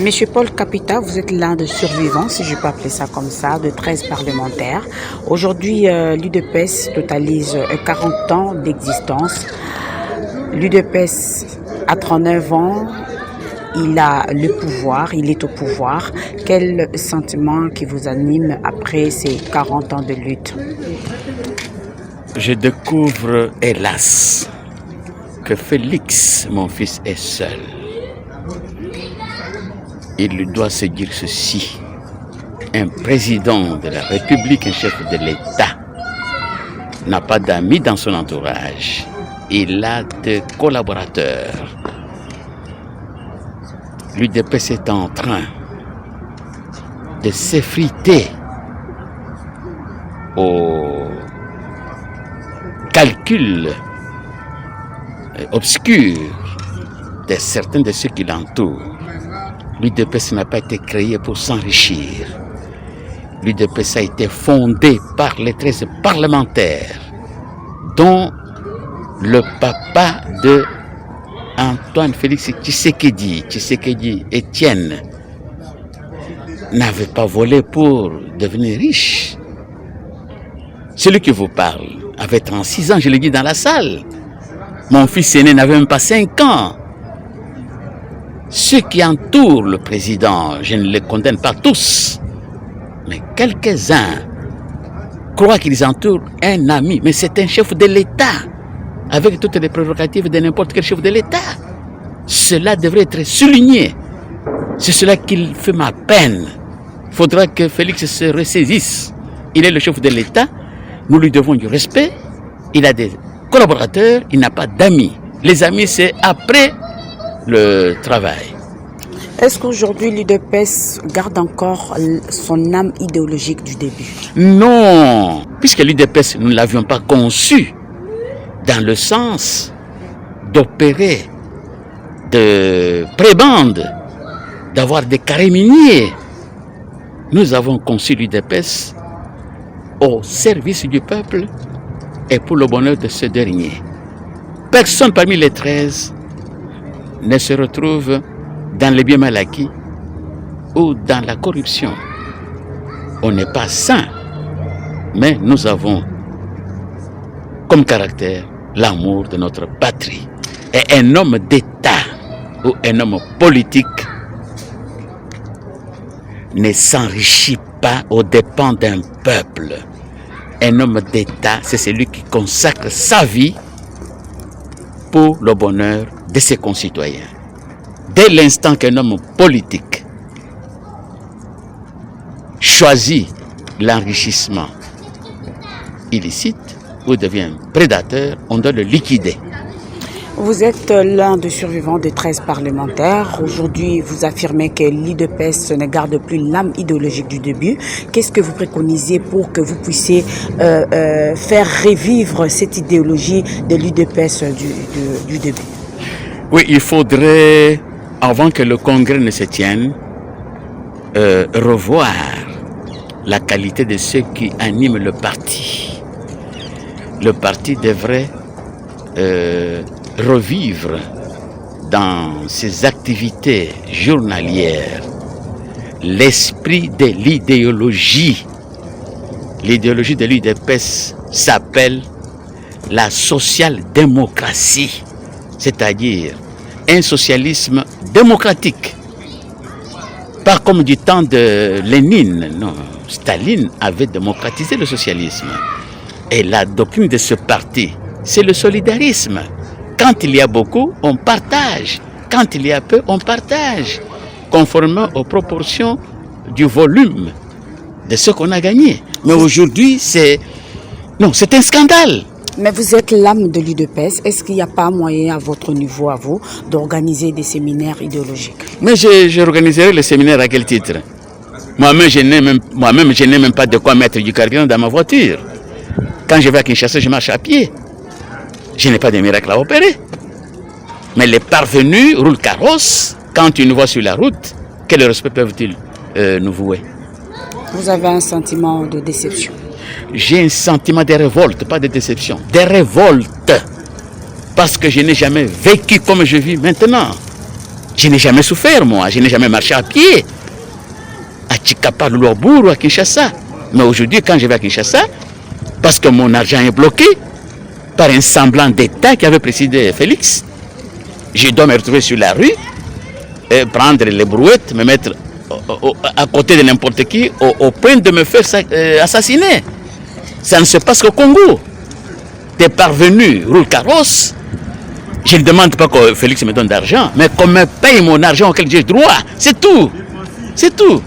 Monsieur Paul Capita, vous êtes l'un des survivants, si je peux appeler ça comme ça, de 13 parlementaires. Aujourd'hui, l'UDPS totalise 40 ans d'existence. L'UDPS a 39 ans, il a le pouvoir, il est au pouvoir. Quel sentiment qui vous anime après ces 40 ans de lutte? Je découvre, hélas, que Félix, mon fils, est seul. Il doit se dire ceci. Un président de la République, un chef de l'État, n'a pas d'amis dans son entourage. Il a des collaborateurs. L'UDPS est en train de s'effriter au calcul obscur de certains de ceux qui l'entourent. L'UDPS n'a pas été créé pour s'enrichir. L'UDPS a été fondé par les 13 parlementaires, dont le papa de Antoine Félix Tshisekedi Étienne, n'avait pas volé pour devenir riche. Celui qui vous parle avait 36 ans, je l'ai dit dans la salle. Mon fils aîné n'avait même pas 5 ans. Ceux qui entourent le président, je ne les condamne pas tous, mais quelques-uns croient qu'ils entourent un ami, mais c'est un chef de l'État, avec toutes les prérogatives de n'importe quel chef de l'État. Cela devrait être souligné. C'est cela qui fait ma peine. Il faudra que Félix se ressaisisse. Il est le chef de l'État, nous lui devons du respect. Il a des collaborateurs, il n'a pas d'amis. Les amis, c'est après le travail. Est-ce qu'aujourd'hui l'UDPS garde encore son âme idéologique du début? Non, puisque l'UDPS, nous ne l'avions pas conçu dans le sens d'opérer de prébendes, d'avoir des carrés miniers. Nous avons conçu l'UDPS au service du peuple et pour le bonheur de ce dernier. Personne parmi les 13 ne se retrouve dans les biens mal acquis ou dans la corruption. On n'est pas saint, mais nous avons comme caractère l'amour de notre patrie. Et un homme d'État ou un homme politique ne s'enrichit pas aux dépens d'un peuple. Un homme d'État, c'est celui qui consacre sa vie pour le bonheur de ses concitoyens. Dès l'instant qu'un homme politique choisit l'enrichissement illicite ou devient prédateur, on doit le liquider. Vous êtes l'un des survivants des 13 parlementaires. Aujourd'hui, vous affirmez que l'UDPS ne garde plus l'âme idéologique du début. Qu'est-ce que vous préconisez pour que vous puissiez faire revivre cette idéologie de l'UDPS du début? Oui, il faudrait, avant que le congrès ne se tienne, revoir la qualité de ceux qui animent le parti. Le parti devrait revivre dans ses activités journalières l'esprit de l'idéologie. L'idéologie de l'UDPS s'appelle la social-démocratie, c'est-à-dire un socialisme démocratique. Pas comme du temps de Lénine, non. Staline avait démocratisé le socialisme. Et la doctrine de ce parti, c'est le solidarisme. Quand il y a beaucoup, on partage. Quand il y a peu, on partage. Conformément aux proportions du volume de ce qu'on a gagné. Mais aujourd'hui, c'est un scandale. Mais vous êtes l'âme de l'UDPS. Est-ce qu'il n'y a pas moyen à votre niveau, à vous, d'organiser des séminaires idéologiques? Mais j'organiserai les séminaires à quel titre? Moi-même, je n'ai même pas de quoi mettre du carburant dans ma voiture. Quand je vais à Kinshasa, je marche à pied. Je n'ai pas de miracle à opérer. Mais les parvenus roulent carrosse. Quand ils nous voient sur la route, quel respect peuvent-ils nous vouer? Vous avez un sentiment de déception? J'ai un sentiment de révolte, pas de déception. De révolte. Parce que je n'ai jamais vécu comme je vis maintenant. Je n'ai jamais souffert, moi. Je n'ai jamais marché à pied. À Tchikapa, Louabourg ou à Kinshasa. Mais aujourd'hui, quand je vais à Kinshasa, parce que mon argent est bloqué par un semblant d'État qui avait précédé Félix, je dois me retrouver sur la rue, et prendre les brouettes, me mettre à côté de n'importe qui, au point de me faire assassiner. Ça ne se passe qu'au Congo. Des parvenus roulent carrosse. Je ne demande pas que Félix me donne d'argent, mais qu'on me paye mon argent auquel j'ai droit. C'est tout. C'est tout.